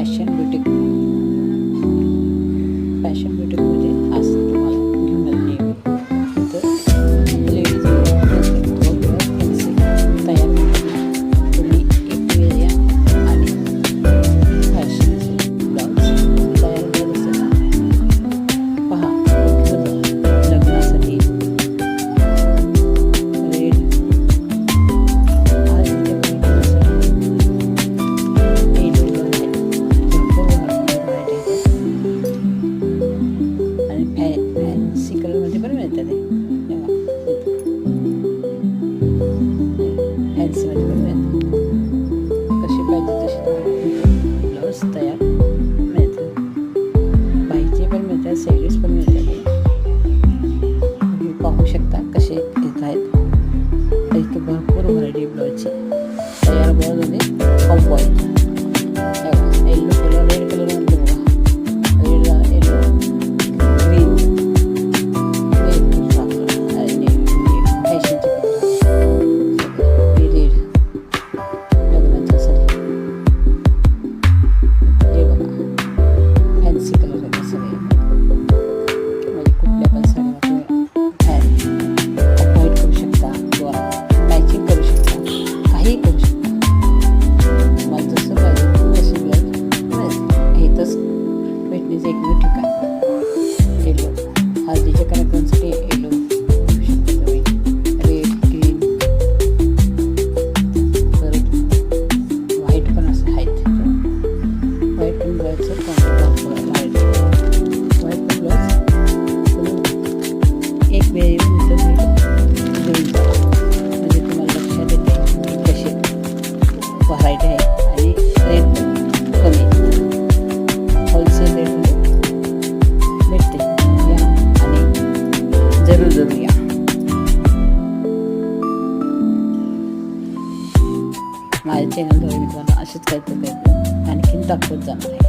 Fashion ब्युटिकमध्ये आज तुम्हाला घेऊन आलेली आहे. तर लेडीज तयार तुम्ही एक वेळ या आणि फॅशनचे ब्लाऊज तयार करत असताना पहा. लग्नासाठी रेड फॅन्सी कलरमध्ये पण मिळतात ते. फॅन्सीमध्ये पण मिळतात. कशी पाहिजे तशी ब्लाऊज तयार मिळतात. बाईचे पण मिळतात, साडीज पण मिळतात. तुम्ही पाहू शकता कसे येत आहेत. इथे भरपूर व्हरायटी ब्लाऊजची तयार ब्लाऊजमध्ये कॉम्बो आहेत. येल्लो कलर, रेड कलरमध्ये बघा. रेड, येल्लो, ग्रीन, फॅशनचे रेड लग्नाच्यासाठी हे बघा. फॅन्सी कलर आहे सगळे. म्हणजे कुठल्या पण साडीवर तुम्ही अवॉइड करू शकता किंवा मॅचिंग करू शकता, काही करू शकता. तुम्हाला जसं पाहिजे तसे ब्लाऊज मिळेल. इथंच भेटण्याचं एकमेव ठिकाण येलो. हळदीच्या कार्यक्रमासाठी येलो घेऊ शकता तुम्ही. रेड, ग्रीन, परत व्हाईट पण असं आहेत. व्हाईट पण ब्लाऊजचं व्हाईट पण ब्लाऊज तुम्ही एक वेळ येऊन इथं घेऊन जा. म्हणजे तुम्हाला लक्षात येते की कसे व्हरायटी आहे आणि रेट पण कमी होलसेल रेटमध्ये भेटते. या आणि जरूर या. माझ्या चॅनलद्वारे मी तुम्हाला असेच काहीतरी आणखीन दाखवत जाणार आहे.